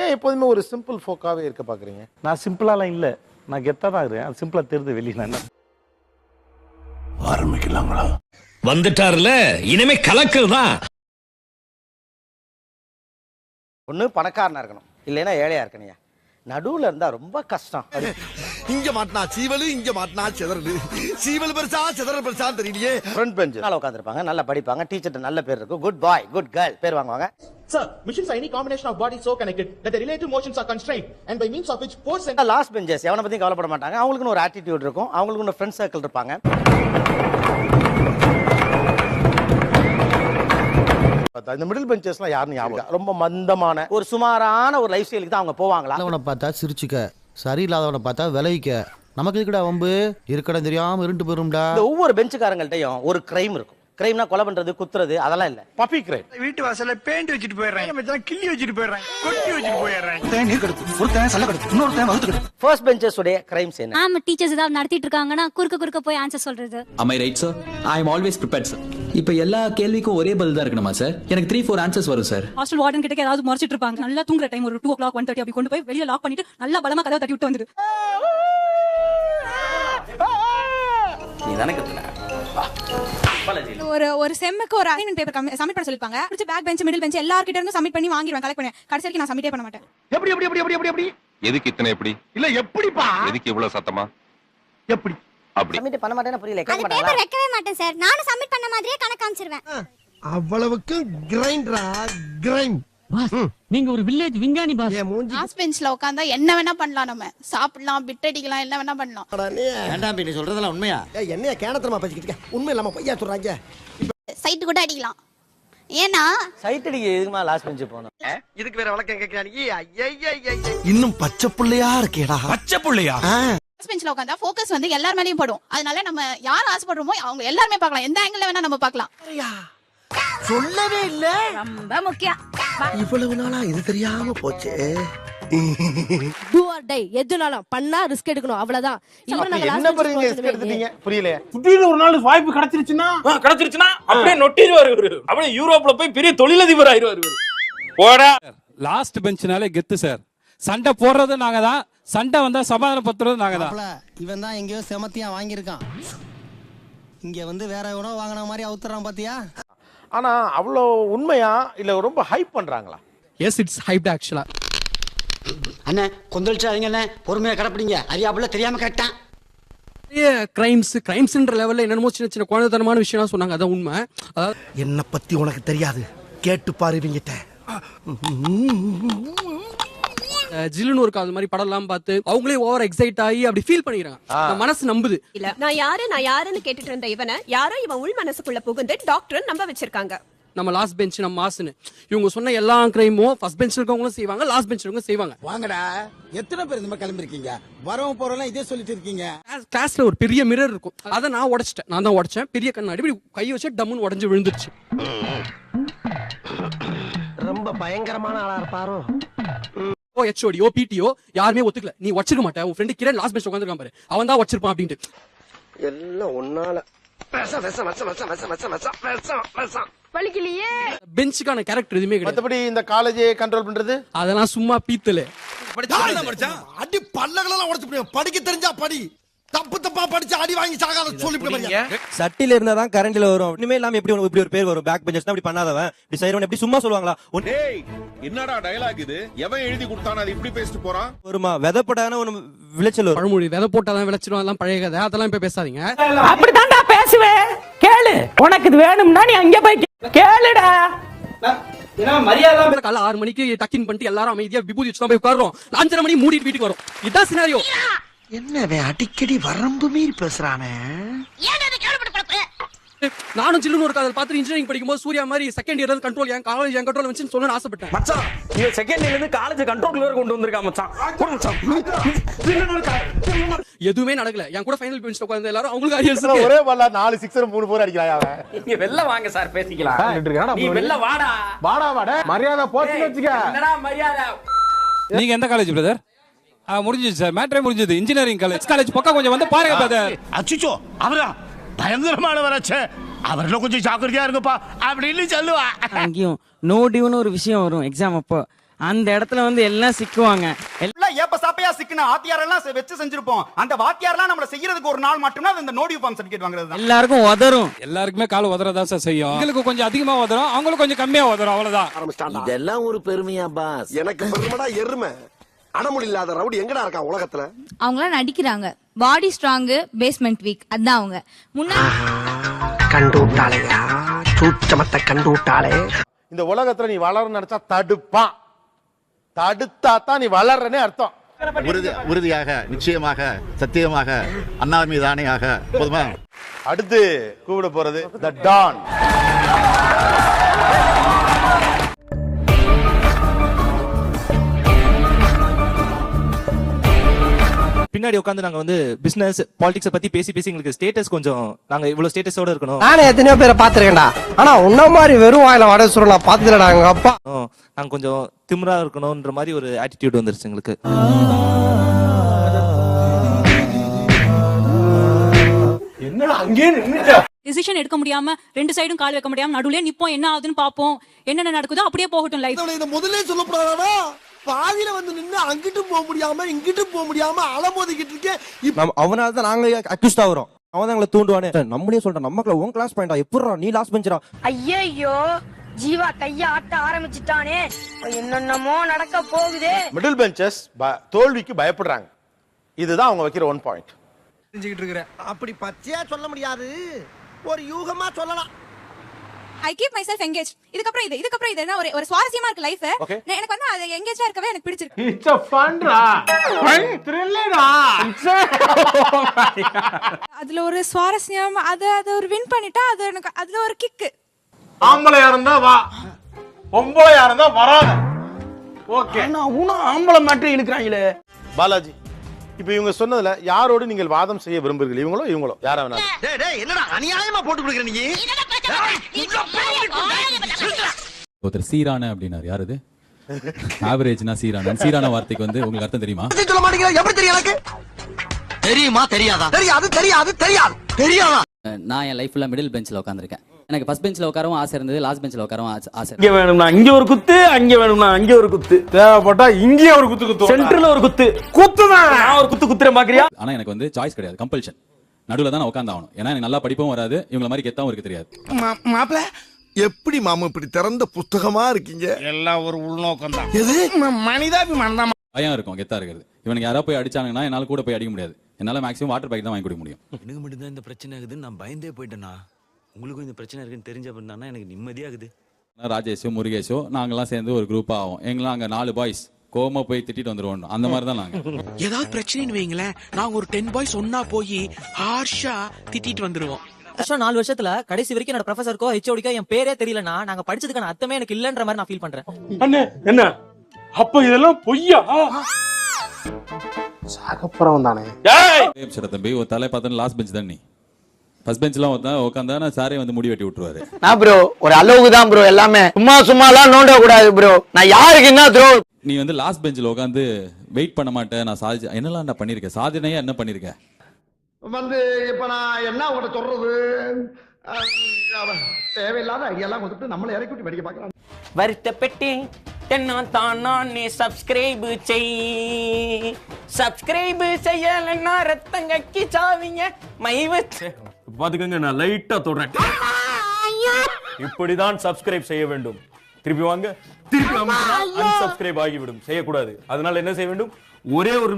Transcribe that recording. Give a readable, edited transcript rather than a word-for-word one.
ஏன் எப்போதுமே ஒரு சிம்பிள் ஃபோக்காவே இருக்க பாக்குறீங்க? நான் சிம்பிளாலாம் இல்லை, நான் கெத்தாக தான் இருக்கிறேன். அது சிம்பிளாக தெரியுது வெளியே. நான் என்ன ஆரம்பிக்கலாங்களா? வந்துட்டார்ல, இனிமே கலக்கல் தான். ஒண்ணு பணக்காரனா இருக்கணும், இல்லைன்னா ஏழையா இருக்கணும். நடுவுல இருந்தா ரொம்ப கஷ்டம். இங்க மாட்டினா சீவலு, இங்க மாட்டினா செதறலு. சீவல் பெருசா செதறல் பெருசா தெரியலையே. ஃப்ரண்ட் பெஞ்ச் நல்லா உட்காந்துருப்பாங்க, நல்லா படிப்பாங்க, டீச்சர்ட்ட நல்ல பேர் இருக்கும், குட் பாய் குட் கேர்ள் பேர் வாங்குவாங்க. Sir, machines are any combination of bodies so connected that the relative motions are constrained and by means of which force and last benches எவனை பத்தியும் கவலைப்பட மாட்டாங்க. அவங்களுக்குன்னு ஒரு ஆட்டிடியூட் இருக்கும், அவங்களுக்குன்னு ஒரு ஃப்ரெண்ட் சர்க்கிள் இருப்பாங்க. இந்த மிடில் பெஞ்சஸ்லாம் யாருன்னு ஞாபகம்? ரொம்ப மந்தமான ஒரு சுமாரான ஒரு லைஃப் ஸ்டைலுக்கு தான் அவங்க போவாங்களா? நல்லவனை பார்த்தா சிரிச்சுக்க, சரியில்லாதவனை பார்த்தா விளைவிக்க. நமக்கு இருக்குடா வம்பு, இருக்கடம் தெரியாம இருண்டு போயிரும்டா. இந்த ஒவ்வொரு பெஞ்சுக்காரங்கள்ட்டையும் ஒரு கிரைம் இருக்கும். கிரைம்னா கொலை பண்றது, குத்துறது, அதெல்லாம் இல்ல. Puppy crime. வீட்டு வாசல்ல பெயிண்ட் வச்சிட்டு போயிடுறாங்க, கிள்ளி வச்சிட்டு போயிடுறாங்க, கொட்டி வச்சிட்டு போயிடுறாங்க. ஃபர்ஸ்ட் பெஞ்சஸ் உடைய கிரைம்ஸ் என்ன? ஆமா, டீச்சர்ஸ் ஏதாவது நடத்திட்டு இருக்காங்கன்னா குறுக்க போய் ஆன்சர் சொல்றது. Am I right, sir? I am always prepared, sir. இப்போ எல்லா கேள்விக்கும் ஒரே பதில் தான் இருக்கணுமா சார்? எனக்கு 3-4 ஆன்சர்ஸ் வரும் சார். ஹாஸ்டல் வார்டன் கிட்ட ஏதாவது மறைச்சிட்டு இருப்பாங்க. நல்லா தூங்குற டைம் ஒரு 2 o'clock 1:30 அப்படி கொண்டு போய் வெளிய லாக் பண்ணிட்டு நல்லா பலமா கதவை தட்டி விட்டு வந்துரு. நீ தானே கத்துன. ஒரு செம்முக்கு ஒரு அசைன்மென்ட் பேப்பர் சப்மிட் பண்ண சொல்லிருப்பாங்க. அடுத்து பேக் பெஞ்ச் மிடில் பெஞ்ச் எல்லார்கிட்ட இருந்து சப்மிட் பண்ணி வாங்கிடுவேன், கலெக்ட் பண்ணி. கடைசிக்கு நான் சப்மிட்டே பண்ண மாட்டேன். எப்படி எப்படி எப்படி எப்படி எப்படி எதுக்கு இத்தனை எப்படி? இல்ல எப்படிப்பா? எதுக்கு இவ்வளவு சத்தமா? எப்படி அப்படி சப்மிட் பண்ண மாட்டேன்னு புரியல. அந்த பேப்பர் வைக்கவே மாட்டேன் சார். நானும் சப்மிட் பண்ண மாதிரியே கணக்கு காமிச்சிருவேன். அவ்வளவுக்கு கிரைண்டரா கிரைண்ட். நீங்க ஒரு வில்லேஜ் விஞ்ஞானி பாஸ். லாஸ்ட் பெஞ்ச்ல உட்கார்ந்தா என்ன வேணா பண்ணலாம், நம்ம சாப்பிடலாம், பிட் அடிக்கலாம், என்ன வேணா பண்ணலாம். வேண்டாம், நீ சொல்றதெல்லாம் உண்மையா? என்னைய கேனத்தனமா பேசிக்கிட்டு இருக்க? உண்மை இல்லாம பொய்யா சொல்றாங்க. சைட் கூட அடிக்கலாம். ஏன்னா சைட் அடிக்க எதுக்குமா லாஸ்ட் பெஞ்ச் போகணும்? இதுக்கு வேற வழக்கம் கேக்குறாங்க. இன்னும் பச்சை புள்ளையா இருக்கேடா. பச்சை புள்ளையா? லாஸ்ட் பெஞ்ச்ல உட்கார்ந்தா ஃபோக்கஸ் வந்து எல்லார் மேலயும் படும். அதனால நம்ம யார் ஆசைப்படுறோமோ அவங்க எல்லாரும் பார்க்கலாம், எந்த ஆங்கிள் வேணா நம்ம பார்க்கலாம். சொல்லவே இல்ல. ரொம்ப முக்கியம். இவ்வளவு நாளா இது தெரியாம போச்சே. டூ ஆர் டை, எதுனாலும் பண்ணா ரிஸ்க் எடுக்கணும், அவ்வளவுதான். என்ன பண்றீங்க? ரிஸ்க் எடுத்துட்டீங்க, புரியலையா? திடீர்னு ஒரு நாள் வாய்ப்பு கிடைச்சிருச்சுன்னா அப்படியே நொட்டிடுவாரு இவரு. அப்படியே யூரோப்ல போய் பெரிய தொழிலதிபர் ஆயிருவாரு. போடா. லாஸ்ட் பெஞ்ச்னாலே கெத்து சார். சண்டை போடுறது நாங்க தான், சண்டை வந்தா சமாதானப்படுத்துறது நாங்க தான். இவன் தான் எங்கேயோ செமத்தியா வாங்கியிருக்கான், இங்க வந்து வேற எவனோ வாங்கின மாதிரி அவுத்துறான் பாத்தியா? ஆனா அவ்வளோ உண்மையா இல்ல ரொம்ப ஹைப் பண்றாங்களா? எஸ், இட்ஸ் ஹைப்ட் ஆக்சுவலா. அண்ணே கொந்தளிச்சாதீங்க அண்ணே, பொறுமையா கடப்பிடிங்க. அறியாப்புல தெரியாம கேட்டான். கிரைம்ஸ்ன்ற லெவல்ல என்னமோ சின்ன சின்ன குழந்தைத்தனமான விஷயம் சொன்னாங்க, அதான் உண்மை. அதாவது என்ன பத்தி உனக்கு தெரியாது, கேட்டு பாருவீங்கிட்ட. ஜில்லுன்னு ஒரு அது மாதிரி படம் எல்லாம் பார்த்து அவங்களே ஓவர் எக்ஸைட் ஆகி அப்படி ஃபீல் பண்ணிக்கிறாங்க. மனசு நம்புது. நான் யாருன்னு கேட்டுட்டு இருந்த இவனை யாரோ இவன் உள் மனசுக்குள்ள புகுந்து டாக்டர் நம்ப வச்சிருக்காங்க. நம்ம லாஸ்ட் பெஞ்ச் நம்ம மாசுன்னு இவங்க சொன்ன எல்லா கிரைமும் ஃபர்ஸ்ட் பெஞ்ச்ல இருக்கவங்களும் செய்வாங்க, லாஸ்ட் பெஞ்ச்ல இருக்கவங்க செய்வாங்க. வாங்கடா, எத்தனை பேர் இந்த மாதிரி கிளம்பிருக்கீங்க? வரவும் போறவங்க இதே சொல்லிட்டு இருக்கீங்க. கிளாஸ்ல ஒரு பெரிய மிரர் இருக்கும், அதை நான் உடைச்சிட்டேன். நான் தான் உடைச்சேன். பெரிய கண்ணாடி இப்படி கை வச்சு டம்முன்னு உடைஞ்சு விழுந்துருச்சு. ரொம்ப பயங்கரமான ஆளா இருப்பாரோ. ஹெச்ஓடியோ பிடிஓ யாருமே ஒத்துக்கல. நீ வச்சிருக்க மாட்டேன், உன் ஃப்ரெண்டு கிரண் லாஸ்ட் பெஞ்ச் உட்காந்துருக்கான் பாரு, அவன் தான் வச்சிருப்பான் அப்படின்ட்டு. எல்லாம் ஒன்னால பெஞ்சுக்கான கேரக்டர் எதுவுமே கிடையாது. மத்தபடி இந்த காலேஜே கண்ட்ரோல் பண்றது அதெல்லாம் சும்மா பீத்தல. அடி பல்லகளெல்லாம் உடைச்சு போடுங்க. படிக்க தெரிஞ்சா படி, தப்பு தப்பா படிச்சு அடி வாங்கி சாகாத சொல்லிவிடுங்க. சட்டில இருந்தா தான் கரண்ட்ல வரும். இனிமே இல்லாம எப்படி இப்படி ஒரு பேர் வரும்? பேக் பெஞ்சர்ஸ் அப்படி பண்ணாதவன், இப்படி செய்றவன் எப்படி சும்மா சொல்லுவாங்களா? டேய், என்னடா டயலாக் இது? எவன் எழுதி கொடுத்தானே அது இப்படி பேசிட்டு போறான்? ஒருமா வெதப்படான ஒரு விளைச்சல் வரும். பழமொழி விதை போட்டாதான் விளைச்சிடும், அதெல்லாம் பழைய கதை, அதெல்லாம் இப்ப பேசாதீங்க. அப்படித்தான்டா பேசுவேன். கேளு, உனக்கு இது வேணும்னா நீ அங்க போய் கேளுடா. காலை 6 மணிக்கு டக்கின் பண்ணிட்டு எல்லாரும் அமைதியா விபூதி வச்சு தான் போய் உட்கார்றோம். 5:30 மணி மூடிட்டு வீட்டுக்கு வரும். இதான் சினாரியோ. என்ன அடிக்கடி வரம்பு மீறி பேசுறானே. நானும் ஜில்லுன்னு ஒரு காதல் பார்த்து இன்ஜினியரிங் படிக்கும்போது சூர்யா மாதிரி செகண்ட் இயர் கண்ட்ரோல் என் காலேஜ் என் கண்ட்ரோல் வச்சு சொல்லணும்னு ஆசைப்பட்டேன். மச்சான், நீ செகண்ட் இயர்ல இருந்து காலேஜ் கண்ட்ரோல்ல கொண்டு வந்திருக்கா மச்சான். எதுவுமே நடக்கல. என் கூட ஃபைனல் பெஞ்ச்ல உட்கார்ந்த எல்லாரும் அவங்களுக்கு அரியர்ஸ் ஒரே பால்ல 4 6 3 4 அடிக்கிறாயா அவன்? நீங்க வெல்ல வாங்க சார், பேசிக்கலாம். நீ வெல்ல வாடா. வாடா மரியாதை போச்சு வச்சுக்க. என்னடா மரியாதை? நீங்க எந்த காலேஜ் பிரதர்? முடிஞ்சிச்சு சார், மேட்ரே முடிஞ்சது. இன்ஜினியரிங் காலேஜ் பக்கம் கொஞ்சம் வந்து பாருங்க பிரதர். அச்சுச்சோ, அவரா பயங்கரமானவராச்சே, அவர்ல கொஞ்சம் ஜாக்கிரதையா இருங்கப்பா அப்படின்னு சொல்லுவா. அங்கேயும் நோ டியூன்னு ஒரு விஷயம் வரும் எக்ஸாம் அப்போ. அந்த இடத்துல வந்து எல்லாம் சிக்குவாங்க. ஏப்ப சாப்பையா சிக்கின ஆத்தியார் எல்லாம் வச்சு செஞ்சிருப்போம். அந்த வாத்தியார்லாம் நம்மள செய்யறதுக்கு ஒரு நாள் மட்டும்தான் அந்த நோ டியூ ஃபார்ம் சர்டிபிகேட் வாங்குறது. எல்லாருக்கும் உதரும். எல்லாருக்குமே கால் உதறதா சார் செய்யும். உங்களுக்கு கொஞ்சம் அதிகமா உதறும், அவங்களுக்கு கொஞ்சம் கம்மியா உதறும், அவ்வளவுதான். இதெல்லாம் ஒரு பெருமையா பாஸ்? எனக்கு பெருமைடா எருமை. அடமுடி இல்லாத ரவுடி எங்கடா இருக்கா உலகத்துல? அவங்களாம் நடிக்கிறாங்க. பாடி ஸ்ட்ராங், பேஸ்மெண்ட் வீக். அதான் அவங்க கண்டு விட்டாளையா, சூச்சமத்தை கண்டு விட்டாளே. இந்த உலகத்துல நீ வளரணும்னு நினைச்சா தடுப்பான். தடுத்தா தான் நீ வளர்றனே அர்த்தம். உறுதியாக, நிச்சயமாக, சத்தியமாக, அண்ணா மீது ஆணையாக. போதுமா? அடுத்து கூப்பிட போறது தி டான். பின்னாடி உட்காந்து நாங்க வந்து பிசினஸ் பாலிடிக்ஸ் பத்தி பேசி எங்களுக்கு ஸ்டேட்டஸ் கொஞ்சம் நாங்க இவ்வளவு ஸ்டேட்டஸோட இருக்கணும். நானே எத்தனையோ பேரை பாத்துருக்கேன்டா. ஆனா உன்ன மாதிரி வெறும் வாயில வடை சுருள் நான் பாத்துலடா. எங்க அப்பா நாங்க கொஞ்சம் திமிரா இருக்கணும்ன்ற மாதிரி ஒரு ஆட்டிடியூட் வந்துருச்சு எங்களுக்கு. என்னடா அங்கே நின்னுட்ட? டிசிஷன் எடுக்க முடியாம ரெண்டு சைடும் கால் வைக்க முடியாம நடுவுல நிப்போம். என்ன ஆகுதுன்னு பாப்போம். என்னென்ன நடக்குதோ அப்படியே போகட்டும் லைஃப். இத முதல்ல சொல்லப்படாதா? பாதியில வந்து நின்னு அங்கிட்டும் போக முடியாம இங்கிட்டும் போக முடியாம அலமோதிக்கிட்டு இருக்கேன். அவனால தான் நாங்க அக்யூஸ்ட் ஆகுறோம். அவன் தான் எங்களை தூண்டுவானே. நம்மளே சொல்றேன், நமக்குள்ள உன் கிளாஸ் பாயிண்டா எப்படிடா நீ லாஸ்ட் பெஞ்சரா? ஐயோ ஜீவா கைய ஆட்ட ஆரம்பிச்சிட்டானே. என்னென்னமோ நடக்க போகுதே. மிடில் பெஞ்சஸ் தோல்விக்கு பயப்படுறாங்க. இதுதான் அவங்க வைக்கிற 1 பாயிண்ட். செஞ்சுக்கிட்டு இருக்கிறேன். அப்படி பச்சையா சொல்ல முடியாது, ஒரு யூகமா சொல்லலாம். I keep myself engaged. இதுக்கப்புறம் இது என்ன ஒரு சுவாரஸ்யமா இருக்கு லைஃப். எனக்கு வந்து அது எங்கேஜா இருக்கவே எனக்கு பிடிச்சிருக்கு. இட்ஸ் a fun ரா. fun thrillerடா. அதுல ஒரு சுவாரஸ்யம், அது ஒரு வின் பண்ணிட்டா அது எனக்கு அதுல ஒரு கிக். ஆம்பளையா இருந்தா வா, பொம்பளையா இருந்தா வராத. ஓகே. நான் உன ஆம்பளை மட்டும் இழுக்குறாங்களே. பாலாஜி, இப்போ இவங்க சொன்னதுல யாரோடு நீங்கள் வாதம் செய்ய விரும்புகிறீர்கள்? இவங்களோ யாரா வேணாலும். டேய் டேய் என்னடா அநியாயமா போட்டு குடுக்குற நீ? ஒருத்தர் சீரான அப்படின்னாரு. யாரு இது? ஆவரேஜ்னா சீரான வார்த்தைக்கு வந்து உங்களுக்கு அர்த்தம் தெரியுமா? சொல்ல மாட்டீங்க. எப்படி தெரியும் எனக்கு? தெரியுமா தெரியாதா? தெரியாதா? நான் என் லைஃப்ல மிடில் பெஞ்ச்ல உட்கார்ந்திருக்கேன். எனக்கு ஃபர்ஸ்ட் பெஞ்ச்ல உட்காரவும் ஆசை இருந்தது, லாஸ்ட் பெஞ்ச்ல உட்காரவும் ஆசை. இங்க வேணும்னா இங்க ஒரு குத்து, அங்க வேணும்னா அங்க ஒரு குத்து, தேவைப்பட்டா இங்கே ஒரு குத்து சென்டர்ல ஒரு குத்து குத்துதான். நான் ஒரு குத்துறேன் பாக்குறியா? ஆனா எனக்கு வந்து சாய்ஸ் கிடையாது, கம்பல்ஷன். நடுவுல தான் நான் உட்கார்ந்தாகணும். ஏன்னா எனக்கு நல்லா படிப்பும் வராது, இவங்கள மாதிரி கெத்தாவும் இருக்க தெரியாது. மாப்ள எப்படி மாமா இப்படி திறந்த புத்தகமா இருக்கீங்க? எல்லாம் ஒரு உள்நோக்கம் தான். எது? மனிதாபிமானம் தான். பயம் இருக்கும் கெத்தா இருக்கிறது. இவனுக்கு யாராவது போய் அடிச்சாங்கன்னா என்னால கூட போய் அடிக்க முடியாது. என்னால மேக்ஸிமம் வாட்டர் பேக் தான் வாங்கி கொடுக்க முடியும். எனக்கு மட்டும் தான் இந்த பிரச்சனை ஆகுது, நான் பயந்தே போயிட்டேனா. உங்களுக்கும் இந்த பிரச்சனை இருக்குன்னு தெரிஞ்ச பண்ணா எனக்கு நிம்மதியாகுது. ராஜேஷோ முருகேஷோ நாங்கெல்லாம் சேர்ந்து ஒரு குரூப்பா ஆகும். எங்களாம் அங்க 4 பாய்ஸ் கோமா போய் திட்டிட்டு வந்துருவோம். அந்த மாதிரி தான் நாங்க. ஏதாவது பிரச்சனைன்னு வைங்களேன், நாங்க ஒரு 10 பாய்ஸ் ஒன்னா போய் ஹார்ஷா திட்டிட்டு வந்துருவோம். 4 வருஷத்துல கடைசி வரைக்கும் என்னோட ப்ரொஃபசருக்கோ ஹெச்ஓடிக்கோ என் பேரே தெரியலனா நாங்க படிச்சதுக்கான அர்த்தமே எனக்கு இல்லன்ற மாதிரி நான் ஃபீல் பண்றேன். அண்ணே என்ன அப்ப இதெல்லாம் பொய்யா? சாகப்புறம் தானே. தம்பி ஒரு தலை பார்த்தா லாஸ்ட் பெஞ்ச் தான். நீ ஃபர்ஸ்ட் பெஞ்ச்லாம் உட்காந்தா சாரே வந்து முடி வெட்டி விட்டுருவாரு. நான் ப்ரோ ஒரு அளவுக்கு தான் ப்ரோ, எல்லாமே சும்மாலாம் நோண்ட கூடாது ப்ரோ. நான் யாருக்கு என்ன த்ரோ? நீ வந்து லாஸ்ட் பெஞ்சில் உட்காந்து வெயிட் பண்ண மாட்டேன். நான் சாதிச்சு என்னெல்லாம் நான் பண்ணிருக்கேன், சாதனையா என்ன பண்ணிருக்கேன் வந்து இப்ப நான் என்ன உங்கள்ட்ட சொல்றது? தேவையில்லாத ஐடியாலாம் கொடுத்துட்டு நம்மளை இறக்கி விட்டு படிக்க பார்க்கலாம். வருத்தப்பட்டு தானே சப்ஸ்கிரைப் செய்யலன்னா ரத்தங்கக்கி சாவிங்க மை வச்சு பாத்துக்கங்க, நான் லைட்டா தொடுறேன். இப்படிதான் சப்ஸ்கிரைப் செய்ய வேண்டும். திருப்பி வாங்க, திருப்பி அன்சப்ஸ்கிரைப் ஆகிவிடும். செய்யக்கூடாது. அதனால என்ன செய்ய வேண்டும்? ஒரே ஒரு